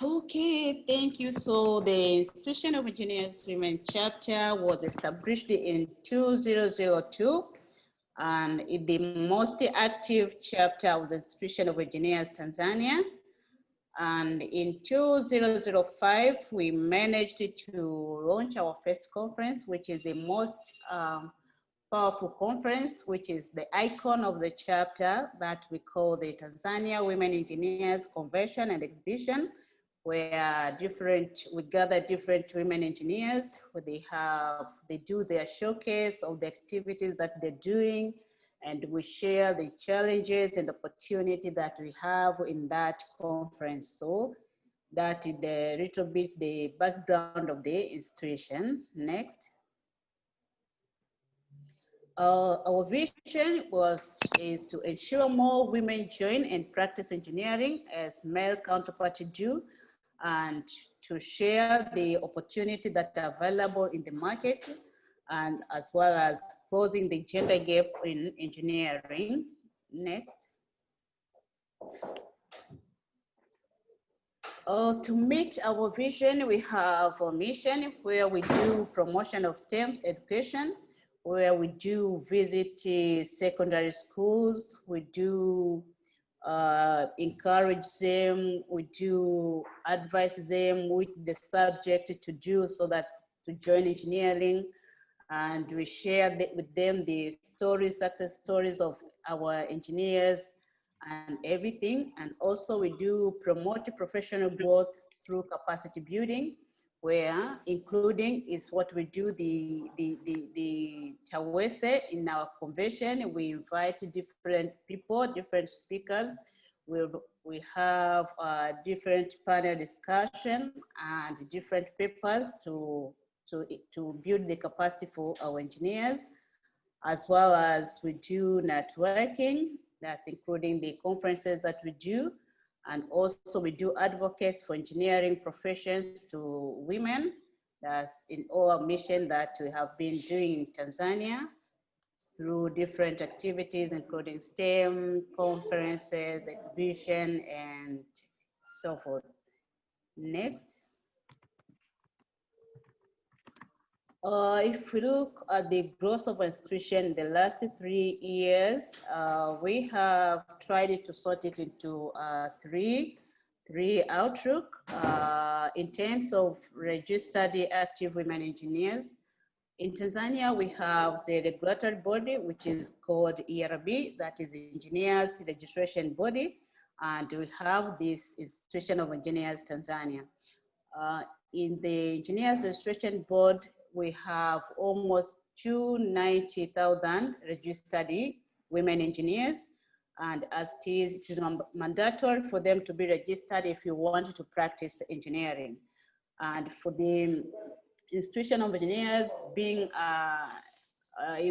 Okay, thank you. So the Institution of Engineers Women chapter was established in 2002, and it's the most active chapter of the Institution of Engineers Tanzania. And in 2005, we managed to launch our first conference, which is the most powerful conference, which is the icon of the chapter that we call the Tanzania Women Engineers Convention and Exhibition, where we gather different women engineers, where they do their showcase of the activities that they're doing, and we share the challenges and opportunity that we have in that conference. So that is the little bit the background of the institution. Next. Our vision is to ensure more women join and practice engineering as male counterparts do, and to share the opportunity that are available in the market, and as well as closing the gender gap in engineering. Next. To meet our vision, we have a mission where we do promotion of STEM education, where we do visit secondary schools, we do encourage them, we do advise them with the subject to do so that to join engineering, and we share with them the stories, success stories of our engineers and everything. And also we do promote professional growth through capacity building, where including is what we do the Tawese in our convention. We invite different people, different speakers. We have different panel discussion and different papers to build the capacity for our engineers, as well as we do networking, that's including the conferences that we do. And also we do advocacy for engineering professions to women. That's in our mission that we have been doing in Tanzania through different activities, including STEM, conferences, exhibition, and so forth. Next. If we look at the growth of institution in the last 3 years, we have tried to sort it into three outlook. In terms of registered active women engineers, in Tanzania, we have the regulatory body, which is called ERB, that is Engineers Registration Body, and we have this Institution of Engineers Tanzania. In the Engineers Registration Board, we have almost 290,000 registered women engineers, and as it is mandatory for them to be registered if you want to practice engineering. And for the Institution of Engineers being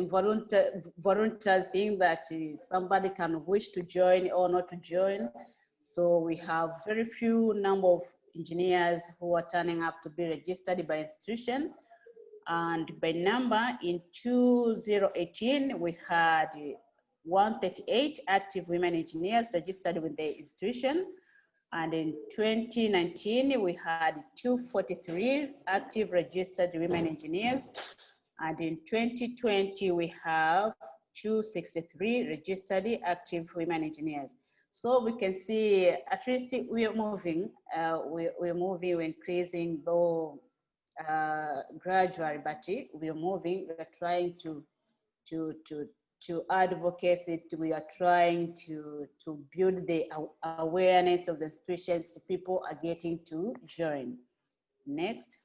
voluntary thing that somebody can wish to join or not to join. So we have very few number of engineers who are turning up to be registered by institution. And by number, in 2018, we had 138 active women engineers registered with the institution. And in 2019, we had 243 active registered women engineers. And in 2020, we have 263 registered active women engineers. So we can see at least we are moving, we're increasing though gradually, but we are moving. We are trying to advocate. We are trying to build the awareness of the institutions. People are getting to join. Next.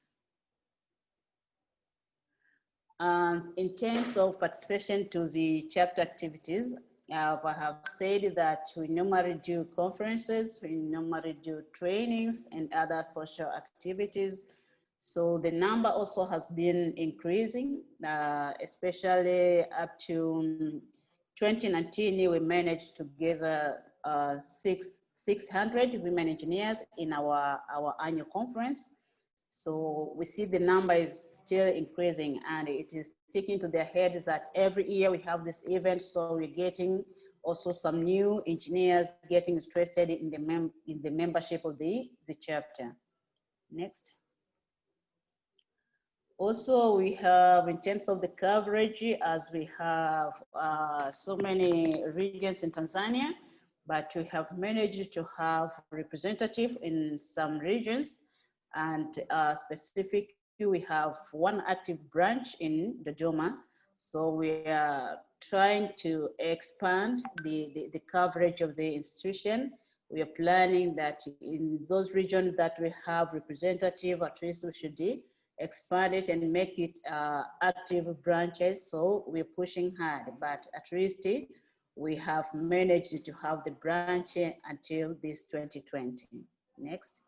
And in terms of participation to the chapter activities, I have said that we normally do conferences, we normally do trainings and other social activities. So the number also has been increasing, especially up to 2019, we managed to gather 600 women engineers in our annual conference. So we see the number is still increasing, and it is sticking to their heads that every year we have this event, so we're getting also some new engineers getting interested in the membership of the chapter. Next. Also, we have, in terms of the coverage, as we have so many regions in Tanzania, but we have managed to have representative in some regions, and specifically, we have one active branch in Dodoma. So we are trying to expand the coverage of the institution. We are planning that in those regions that we have representative, at least we should expand it and make it active branches. So we're pushing hard, but at least we have managed to have the branch until this 2020. Next.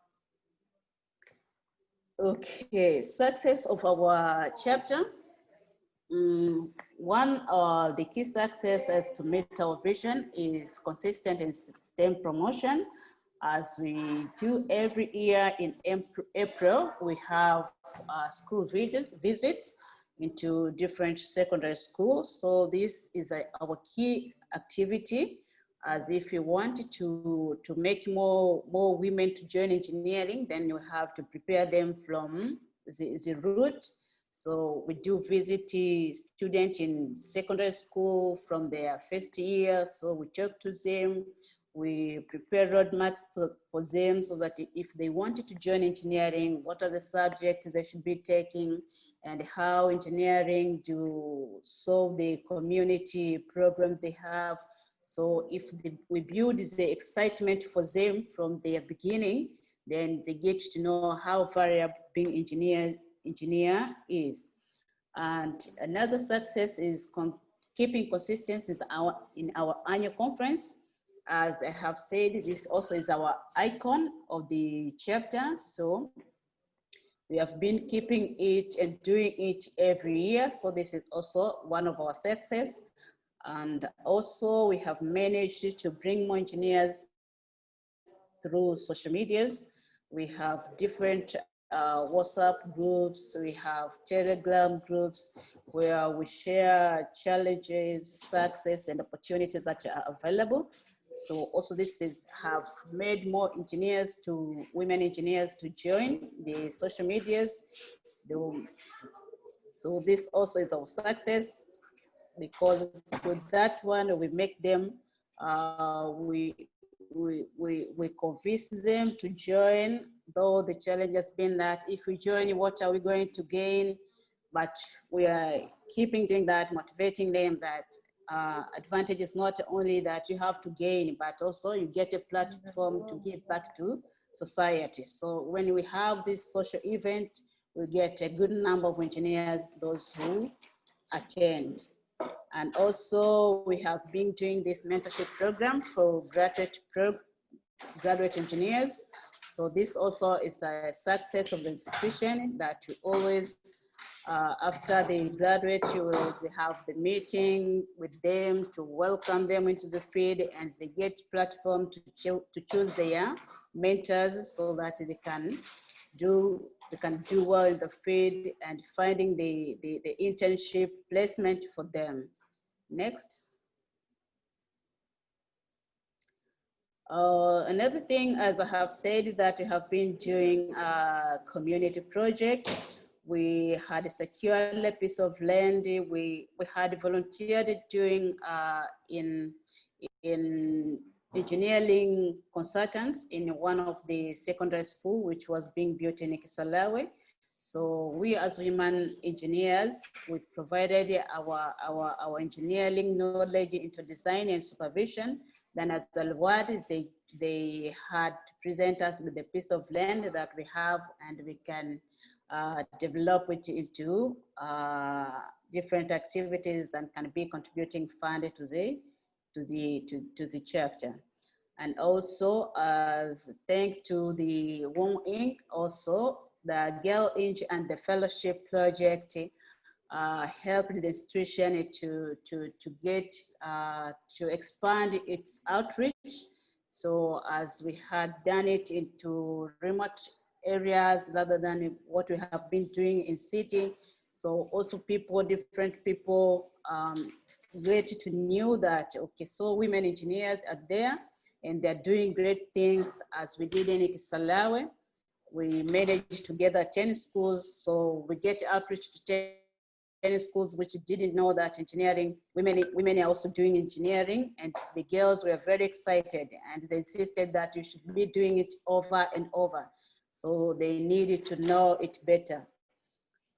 Okay, success of our chapter. One of the key successes to meet our vision is consistent in STEM promotion. As we do every year in April, we have school visits into different secondary schools. So this is our key activity, as if you want to make more women to join engineering, then you have to prepare them from the root. So we do visit students in secondary school from their first year. So we talk to them, we prepare roadmap for them so that if they wanted to join engineering, what are the subjects they should be taking, and how engineering to solve the community problems they have. So if we build the excitement for them from their beginning, then they get to know how variable being engineer is. And another success is keeping consistency in our annual conference. As I have said, this also is our icon of the chapter. So we have been keeping it and doing it every year. So this is also one of our success. And also we have managed to bring more engineers through social medias. We have different WhatsApp groups, we have Telegram groups where we share challenges, success, and opportunities that are available. So also this have made more women engineers to join the social medias. So this also is our success, because with that one, we make them, we convince them to join, though the challenge has been that if we join, what are we going to gain? But we are keeping doing that, motivating them that advantage is not only that you have to gain, but also you get a platform to give back to society. So when we have this social event, we get a good number of engineers, those who attend. And also we have been doing this mentorship program for graduate engineers. So this also is a success of the institution, that we always, after they graduate, you will have the meeting with them to welcome them into the field, and they get platform to choose their mentors so that they can do well in the field and finding the internship placement for them. Next. Another thing, as I have said, that we have been doing a community project. We had secured a piece of land. We had volunteered doing in engineering consultants in one of the secondary school, which was being built in Kisalawe. So we as women engineers, we provided our engineering knowledge into design and supervision. Then as a reward, they had to present us with a piece of land that we have, and we can develop it into different activities and can be contributing fund to the chapter. And also, as thanks to the WOM Inc., also the Girl Inc. and the Fellowship Project helped the institution to expand its outreach. So as we had done it into remote areas rather than what we have been doing in city. So also different people great to know that, okay, so women engineers are there and they're doing great things. As we did in Kisalawe, we managed to gather 10 schools, so we get outreach to 10 schools which didn't know that engineering, women are also doing engineering, and the girls were very excited and they insisted that you should be doing it over and over. So they needed to know it better.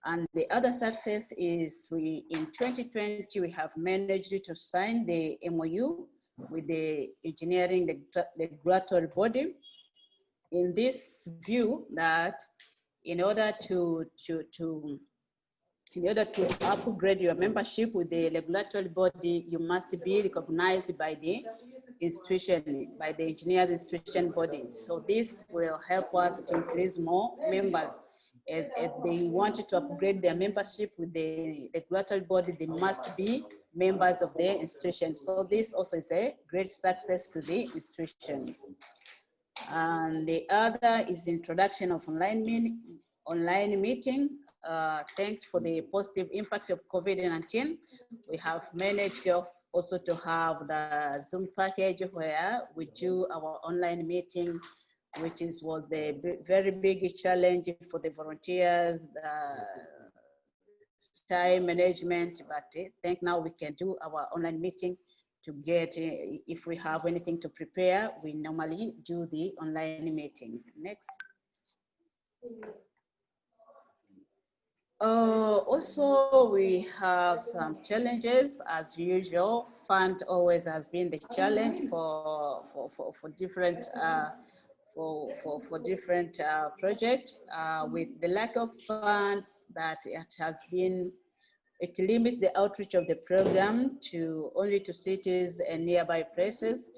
And the other success is in 2020, we have managed to sign the MOU with the engineering regulatory body, in this view that in order to upgrade your membership with the regulatory body, you must be recognized by the institution, by the engineers institution bodies. So this will help us to increase more members. As they wanted to upgrade their membership with the regulatory body, they must be members of the institution. So this also is a great success to the institution. And the other is introduction of online meeting. Thanks for the positive impact of COVID-19. We have managed also to have the Zoom package where we do our online meeting, which was the very big challenge for the volunteers, the time management, but I think now we can do our online meeting to get, if we have anything to prepare, we normally do the online meeting. Next. Also, we have some challenges as usual. Fund always has been the challenge for different different projects. With the lack of funds, that it has been, it limits the outreach of the program to only to cities and nearby places.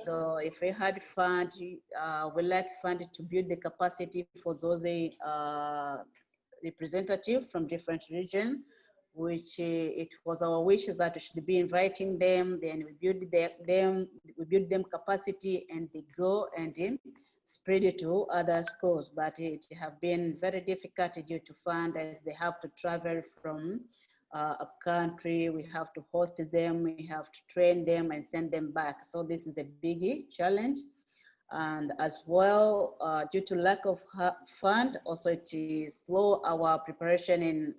So if we had fund, we like fund to build the capacity for those representatives from different regions, which it was our wish that we should be inviting them. Then we build them capacity, and they go and spread it to other schools. But it have been very difficult due to fund, as they have to travel from up country. We have to host them, we have to train them and send them back. So this is a big challenge. And as well, due to lack of fund, also it is slow our preparation in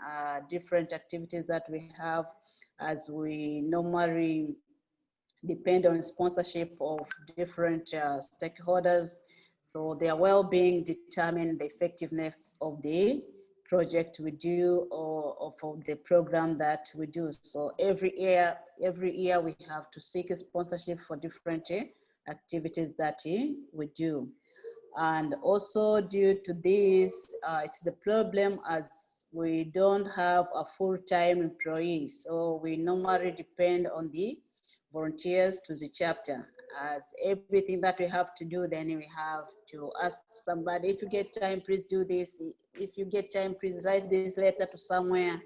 different activities that we have, as we normally depend on sponsorship of different stakeholders. So their well-being determine the effectiveness of the project we do, or for the program that we do. So every year we have to seek a sponsorship for different activities that we do. And also due to this, it's the problem as we don't have a full-time employee. So we normally depend on the volunteers to the chapter. As everything that we have to do, then we have to ask somebody, if you get time, please do this. If you get time, please write this letter to somewhere.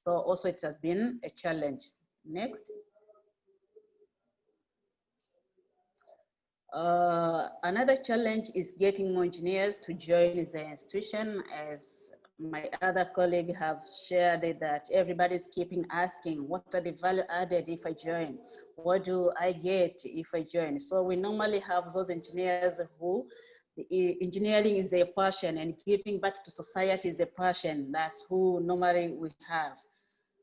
So also it has been a challenge. Next. Another challenge is getting more engineers to join the institution. As my other colleague have shared it, that everybody's keeping asking, what are the value added if I join? What do I get if I join? So we normally have those engineers who, engineering is their passion, and giving back to society is a passion. That's who normally we have.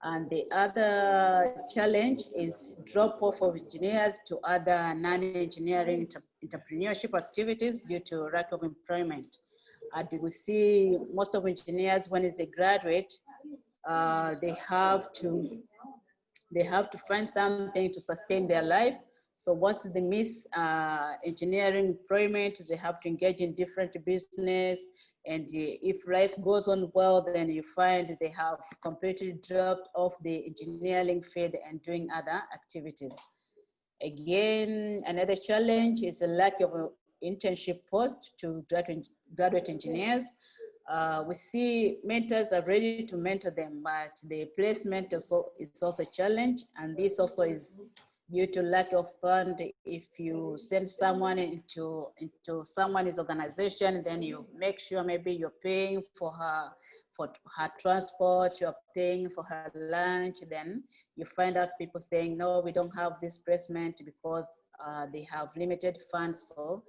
And the other challenge is drop off of engineers to other non-engineering entrepreneurship activities due to lack of employment. And we see most of engineers, when it's a graduate, they have to find something to sustain their life. So once they miss engineering employment, they have to engage in different business. And if life goes on well, then you find they have completely dropped off the engineering field and doing other activities. Again, another challenge is a lack of an internship post to graduate engineers. We see mentors are ready to mentor them, but the placement is also a challenge. And this also is due to lack of fund, if you send someone into someone's organization, then you make sure maybe you're paying for her transport, you're paying for her lunch, then you find out people saying, no, we don't have this placement because they have limited funds. So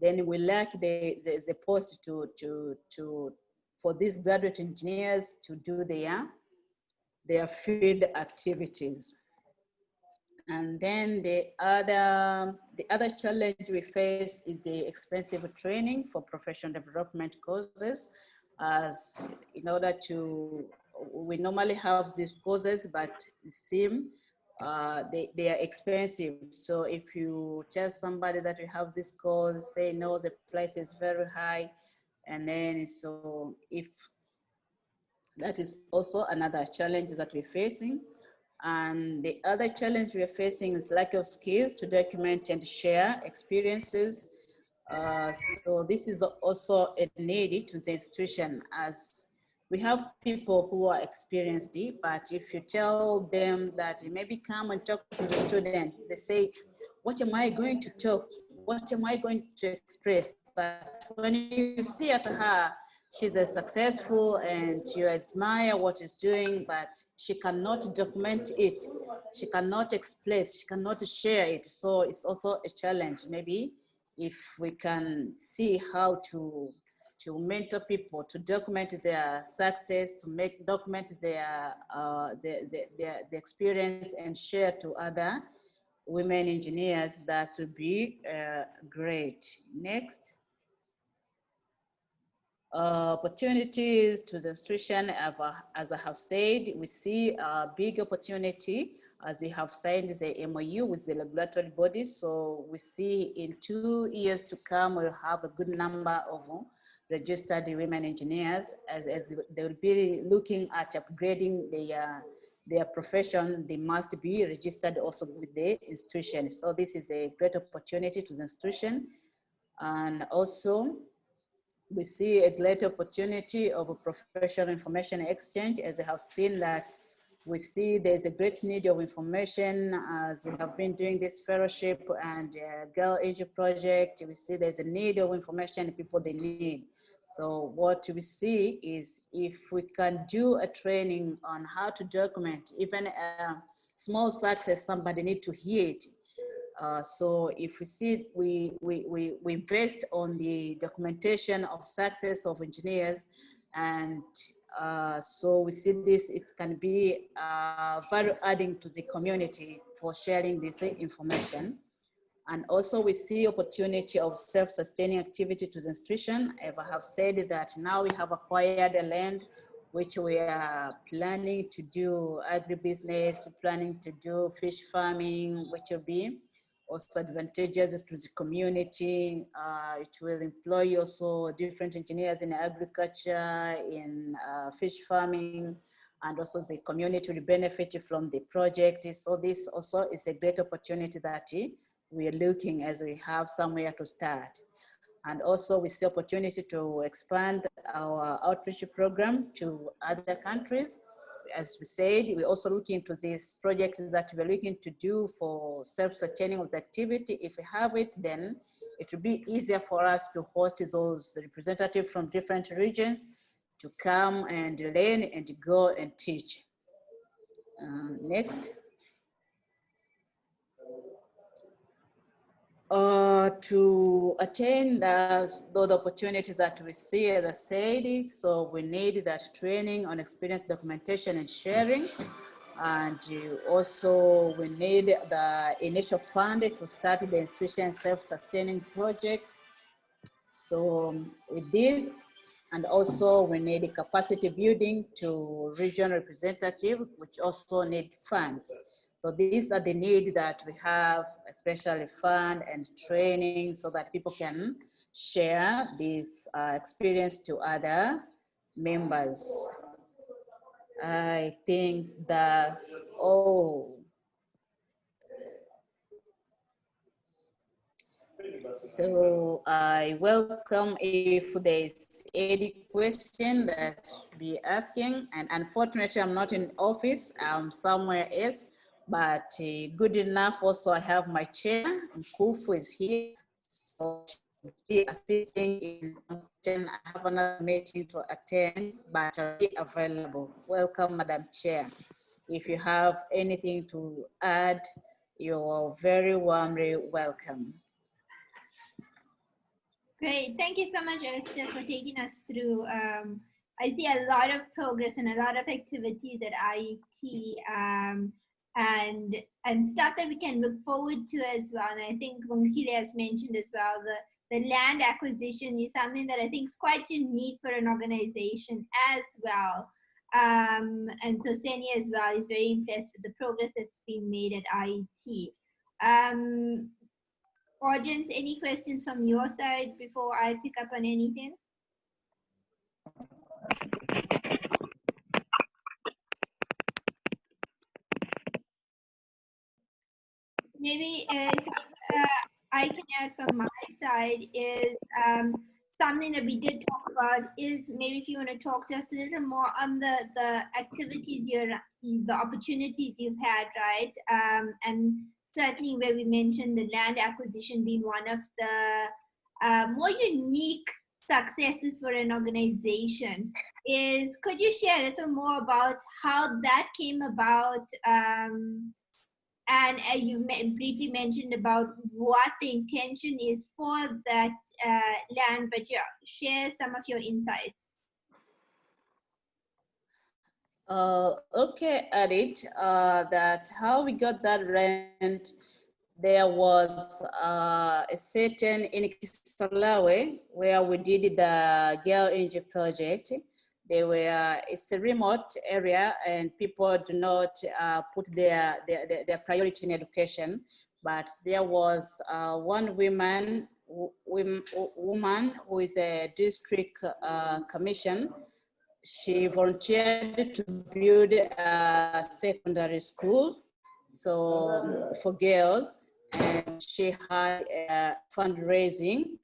then we lack the post for these graduate engineers to do their field activities. And then the other challenge we face is the expensive training for professional development courses. As in order to, we normally have these courses, but it seems they are expensive. So if you tell somebody that you have this course, they know the price is very high. And then so if that is also another challenge that we're facing. And the other challenge we're facing is lack of skills to document and share experiences. So this is also a need to the institution, as we have people who are experienced, but if you tell them that maybe come and talk to the students, they say, what am I going to talk? What am I going to express? But when you see at her, she's a successful and you admire what she's doing, but she cannot document it. She cannot express, she cannot share it. So it's also a challenge. Maybe if we can see how to mentor people to document their success, to document their experience and share to other women engineers, that would be great. Next. Opportunities to the institution, as I have said, we see a big opportunity as we have signed the MOU with the regulatory bodies. So we see in 2 years to come, we'll have a good number of registered women engineers as they will be looking at upgrading their profession. They must be registered also with the institution. So this is a great opportunity to the institution. And also, we see a great opportunity of a professional information exchange, as we have seen that we see there's a great need of information as we have been doing this fellowship and Girl Age Project. We see there's a need of information people they need. So what we see is if we can do a training on how to document even a small success, somebody need to hear it. So if we see, we invest on the documentation of success of engineers, and so we see this, it can be value adding to the community for sharing this information. And also we see opportunity of self-sustaining activity to the institution. I have said that now we have acquired a land which we are planning to do agribusiness, planning to do fish farming, which will be also advantageous to the community. It will employ also different engineers in agriculture, in fish farming, and also the community will benefit from the project. So this also is a great opportunity that we are looking as we have somewhere to start. And also we see opportunity to expand our outreach program to other countries. As we said, we also look into these projects that we're looking to do for self-sustaining of the activity. If we have it, then it will be easier for us to host those representatives from different regions to come and learn and go and teach. Next. To attain those opportunities that we see, as I said, so we need that training on experience documentation and sharing. And also we need the initial fund to start the institution self-sustaining project. So with this, and also we need capacity building to regional representative, which also need funds. So these are the needs that we have, especially fund and training, so that people can share this experience to other members. I think that's all. So I welcome if there's any question that be asking. And unfortunately, I'm not in office. I'm somewhere else. but good enough. Also, I have my chair, Kufu is here, so she'll be assisting in some question. I have another meeting to attend, but I'll be available. Welcome, Madam Chair. If you have anything to add, you're very warmly welcome. Great. Thank you so much, Esther, for taking us through. I see a lot of progress and a lot of activities at IET and stuff that we can look forward to as well. And I think Bongile has mentioned as well, the land acquisition is something that I think is quite unique for an organization as well. And so Seni as well is very impressed with the progress that's been made at IET. Audience, any questions from your side before I pick up on anything? Maybe I can add from my side is something that we did talk about is maybe if you want to talk to us a little more on the activities the opportunities you've had, right? And certainly where we mentioned the land acquisition being one of the more unique successes for an organization is, could you share a little more about how that came about? And you briefly mentioned about what the intention is for that land, but yeah, share some of your insights. Okay, Adit, that how we got that rent, there was a certain in Kisalawe where we did the Girl Energy project. It's a remote area and people do not put their priority in education, but there was one woman who is a district commission. She volunteered to build a secondary school for girls, and she had a fundraising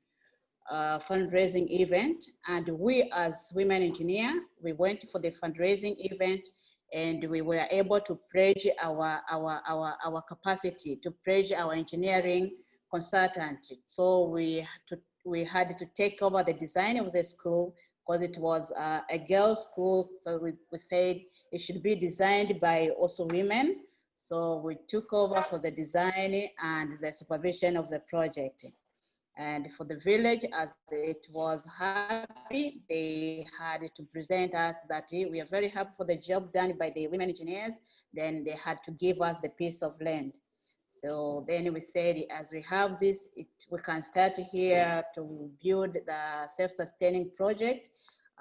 event, and we as women engineer, we went for the fundraising event, and we were able to pledge our capacity, to pledge our engineering consultant. So we had to take over the design of the school, because it was a girls' school. So we said it should be designed by also women. So we took over for the design and the supervision of the project. And for the village, as it was happy, they had to present us that we are very happy for the job done by the women engineers. Then they had to give us the piece of land. So then we said, as we have this, we can start here to build the self-sustaining project.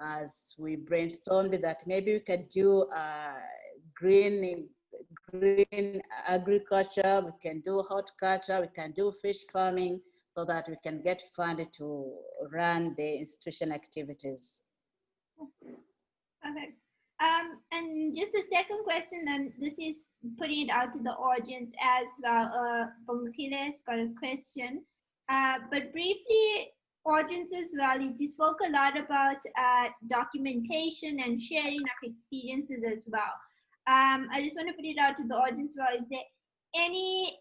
As we brainstormed that maybe we could do green agriculture, we can do horticulture, we can do fish farming, so that we can get funded to run the institution activities. Okay. And just a second question, and this is putting it out to the audience as well. Bongile's got a question, but briefly, audience as well, you spoke a lot about documentation and sharing of experiences as well. I just want to put it out to the audience as well. Is there any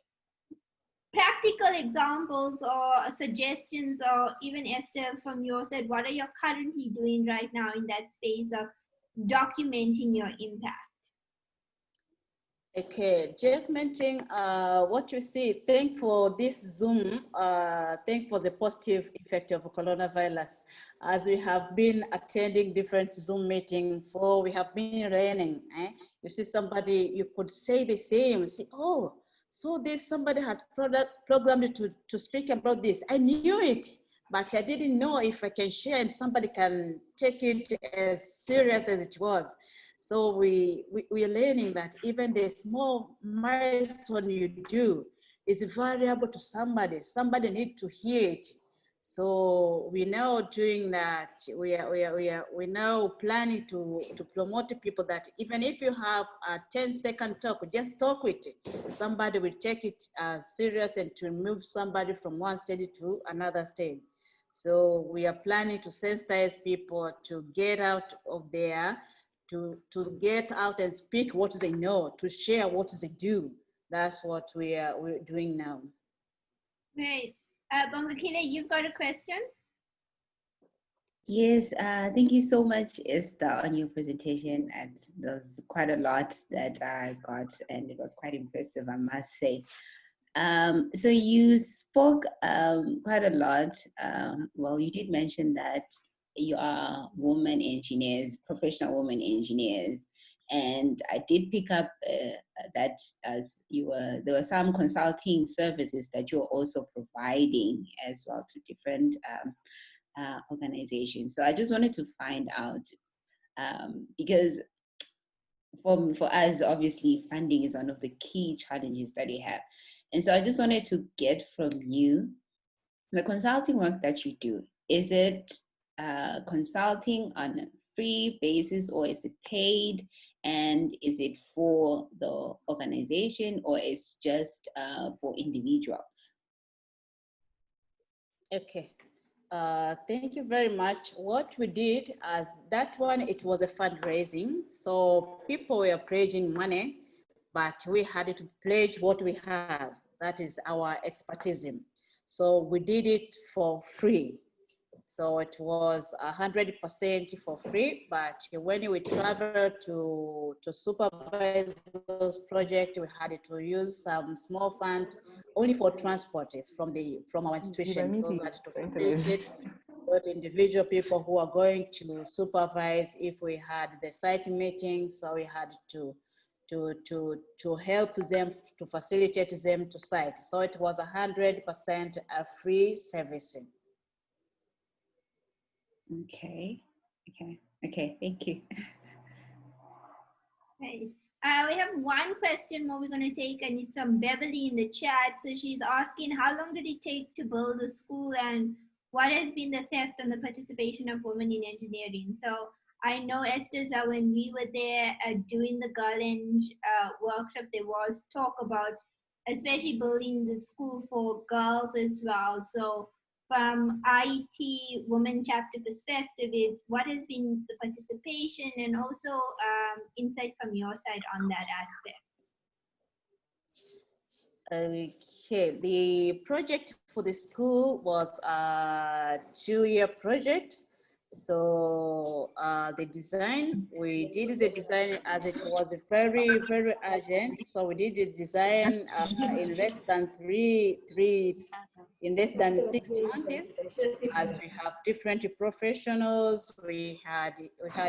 practical examples or suggestions, or even Esther from your side, what are you currently doing right now in that space of documenting your impact? Okay, documenting what you see. Thank for this Zoom. Thank for the positive effect of coronavirus. As we have been attending different Zoom meetings, so we have been learning. You see somebody, you could say the same. You see, oh, so this somebody had programmed to speak about this. I knew it, but I didn't know if I can share and somebody can take it as serious as it was. So we are learning that even the small milestone you do is valuable to somebody. Somebody needs to hear it. So we're now doing that. We're now planning to promote people that even if you have a 10-second talk, just talk with it. Somebody will take it as serious and to move somebody from one stage to another stage. So we are planning to sensitize people to get out of there, to get out and speak what they know, to share what they do. That's what we're doing now. Great. Bongakile, you've got a question? Yes, thank you so much, Esther, on your presentation. There's quite a lot that I got, and it was quite impressive, I must say. So you spoke quite a lot. Well, you did mention that you are women engineers, professional women engineers, and I did pick up that as there were some consulting services that you're also providing as well to different organizations. So I just wanted to find out because for us, obviously, funding is one of the key challenges that we have. And so I just wanted to get from you the consulting work that you do. Is it consulting on a free basis or is it paid? And is it for the organization or is just for individuals? Okay. Thank you very much. What we did as that one, it was a fundraising. So people were pledging money, but we had to pledge what we have. That is our expertise. So we did it for free. So it was 100% for free, but when we traveled to supervise those projects, we had to use some small fund only for transport from our institution, so that to facilitate those individual people who are going to supervise if we had the site meetings, so we had to help them, to facilitate them to site. So it was 100% a free servicing. Okay. Thank you. Right. We have one question more we're going to take, and it's from Beverly in the chat. So she's asking, how long did it take to build the school, and what has been the effect on the participation of women in engineering? So I know, Esther, that when we were there doing the Girl workshop, there was talk about especially building the school for girls as well. So from IT Women Chapter perspective, is what has been the participation and also insight from your side on that aspect? Okay, the project for the school was a 2-year project. So the design, we did the design as it was very, very urgent. So we did the design in less than in less than 6 months, as we have different professionals. We had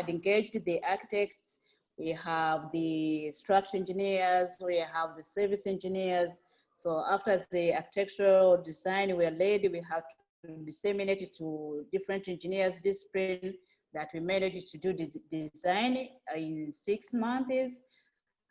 engaged the architects, we have the structural engineers, we have the service engineers. So after the architectural design we are laid, we have to disseminate it to different engineers discipline, that we managed to do the design in 6 months.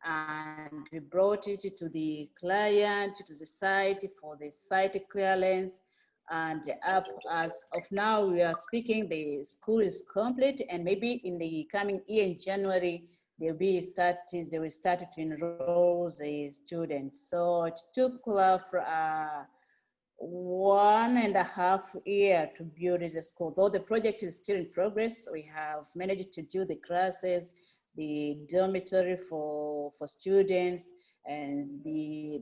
And we brought it to the client, to the site for the site clearance. And up as of now we are speaking, the school is complete, and maybe in the coming year in January, they will start to enroll the students. So it took 1.5 years to build the school. Though the project is still in progress, we have managed to do the classes, the dormitory for students, and the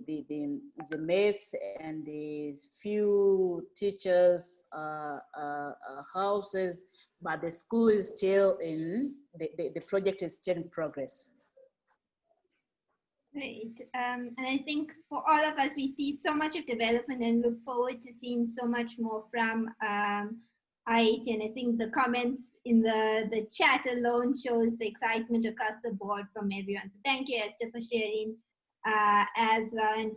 mess, and the few teachers houses, but the school is still in, the project is still in progress. Great. And I think for all of us, we see so much of development and look forward to seeing so much more from IIT. And I think the comments in the chat alone shows the excitement across the board from everyone. So thank you, Esther, for sharing as well. And